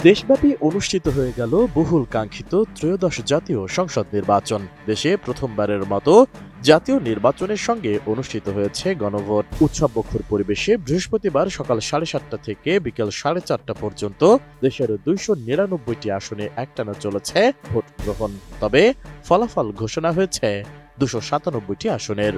দেশব্যাপী অনুষ্ঠিত হয়ে গেল বহুল কাঙ্ক্ষিত ত্রয়োদশ জাতীয় সংসদ নির্বাচন। দেশে প্রথমবারের মতো জাতীয় নির্বাচনের সঙ্গে অনুষ্ঠিত হয়েছে গণভোট। উৎসবমুখর পরিবেশে বৃহস্পতিবার সকাল 7:30 থেকে বিকেল 4:30 পর্যন্ত দেশের 299টি আসনে একটানা চলেছে ভোট গ্রহণ। তবে ফলাফল ঘোষণা হয়েছে 297টি আসনের।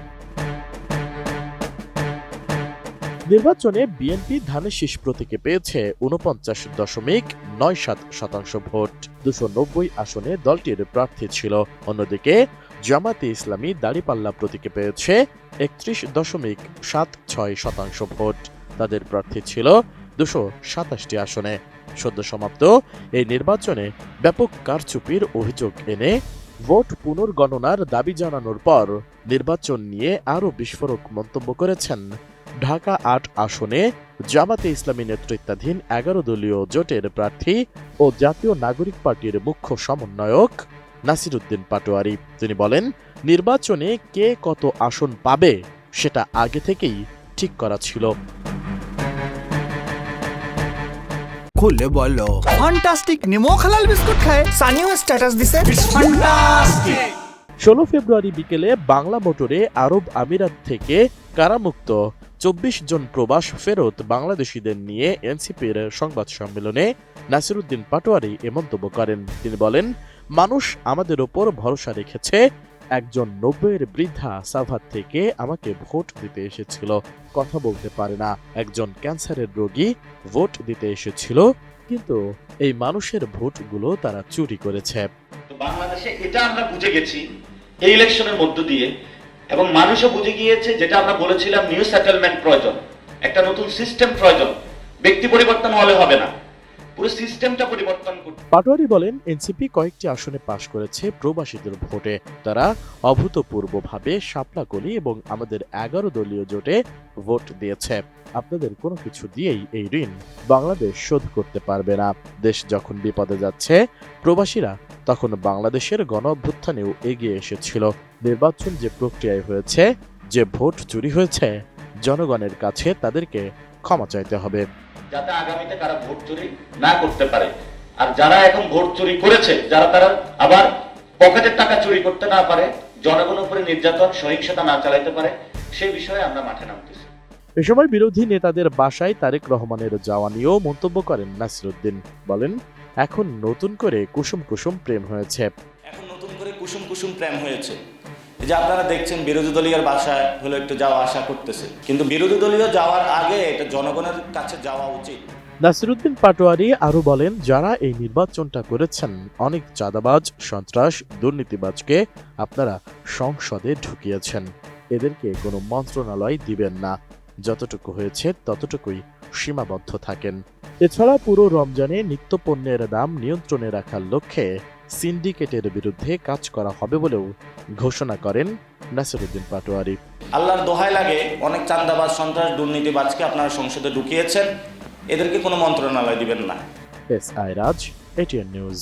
নির্বাচনে বিএনপি ধানের শীষ প্রতীকে পেয়েছে 49.97% ভোট। 290 আসনে দলটির প্রার্থী ছিল। অন্যদিকে জামায়াতে ইসলামী দাঁড়িপাল্লা প্রতীকে পেয়েছে 31.76% ভোট। তাদের প্রার্থী ছিল 227টি আসনে। সদ্য সমাপ্ত এই নির্বাচনে ব্যাপক কারচুপির অভিযোগ এনে ভোট পুনর্গণনার দাবি জানানোর পর নির্বাচন নিয়ে আরও বিস্ফোরক মন্তব্য করেছেন ঢাকা ৮ আসনে জামায়াতে ইসলামী নেতৃত্বাধীন 11 দলীয় জোটের প্রার্থী ও জাতীয় নাগরিক পার্টির মুখ্য সমন্বয়ক নাসিরউদ্দিন পাটোয়ারী। তিনি বলেন, নির্বাচনে কে কত আসন পাবে সেটা আগে থেকেই ঠিক করা ছিল। খুলে বলো ফ্যান্টাস্টিক নিমো হালাল বিস্কুট খায় সানিও স্ট্যাটাস দিছে ইটস ফ্যান্টাস্টিক। 16 ফেব্রুয়ারি বিকেলে বাংলা মোটরে আরব আমিরাত থেকে কারামুক্ত 24 জন প্রবাস ফেরত বাংলাদেশিদের নিয়ে এনসিপির সংবাদ সম্মেলনে নাসিরউদ্দিন পাটোয়ারী এ মন্তব্য করেন। তিনি বলেন, মানুষ আমাদের ওপর ভরসা রেখেছে। একজন 90-এর বৃদ্ধা সাভার থেকে আমাকে ভোট দিতে এসেছিল, কথা বলতে পারে না। একজন ক্যান্সারের রোগী ভোট দিতে এসেছিল, কিন্তু এই মানুষের ভোটগুলো তারা চুরি করেছে। বাংলাদেশে এটা আমরা বুঝে গেছি এই ইলেকশনের মধ্য দিয়ে, এবং মানুষও বুঝে গিয়েছে যেটা আমরা বলেছিলাম, নিউ সেটেলমেন্ট প্রয়োজন, একটা নতুন সিস্টেম প্রয়োজন। ব্যক্তি পরিবর্তন হলে হবে না, পুরো সিস্টেমটা পরিবর্তন করতে। পাটোয়ারী বলেন, এনসিপি কয়েকটি আসনে পাশ করেছে প্রবাসীদের ভোটে। তারা অভূতপূর্বভাবে শাপলাকলি এবং আমাদের 11 দলীয় জোটে ভোট দিয়েছে। আপনাদের কোনো কিছু দিয়েই এই ঋণ বাংলাদেশ শোধ করতে পারবে না। দেশ যখন বিপদে যাচ্ছে, প্রবাসীরা তখন বাংলাদেশের গণ অভ্যুত্থানেও এগিয়ে এসেছিল। নির্বাচন যে প্রক্রিয়ায় হয়েছে, যে ভোট চুরি হয়েছে, জনগণের কাছে তাদেরকে ক্ষমা চাইতে হবে, যাতে আগামীতে কারা ভোট চুরি না করতে পারে। আর যারা এখন ভোট চুরি করেছে, তারা আবার পকেটের টাকা চুরি করতে না পারে, জনগণের উপরে নির্যাতন সহিংসতা না চালাইতে পারে, সেই বিষয়ে আমরা মাঠে নামতেছি। এ সময় বিরোধী নেতাদের বাসায় তারেক রহমানের যাওয়া নিয়েও মন্তব্য করেন নাসিরউদ্দিন। বলেন, এখন নতুন করে কুসুম কুসুম প্রেম হয়েছে। এখন নতুন করে কুসুম কুসুম প্রেম হয়েছে। এই যে আপনারা দেখছেন বিরোধী দলীয় বাসায় হলো একটু যাওয়া আশা করতেছে, কিন্তু বিরোধী দলীয় যাওয়ার আগে এটা জনগণের কাছে যাওয়া উচিত। নাসিরউদ্দিন পাটোয়ারী আরো বলেন, যারা এই নির্বাচনটা করেছেন, অনেক চাঁদাবাজ, সন্ত্রাস, দুর্নীতিবাজকে আপনারা সংসদে ঢুকিয়েছেন। এদেরকে কোনো মন্ত্রণালয় দিবেন না। যতটুকু হয়েছে ততটুকুই সীমাবদ্ধ থাকেন। এছাড়া পুরো রমজানে নিত্যপণ্যের দাম নিয়ন্ত্রণে রাখার লক্ষ্যে সিন্ডিকেটের বিরুদ্ধে কাজ করা হবে বলেও ঘোষণা করেন নাসিরউদ্দিন পাটোয়ারী। আল্লাহর দোহাই লাগে, অনেক চাঁদাবাজ, সন্ত্রাস, দুর্নীতিবাজকে আপনারা সংসদে ঢুকিয়েছেন, এদেরকে কোনো মন্ত্রণালয় দিবেন না। S I Raj, ATN news.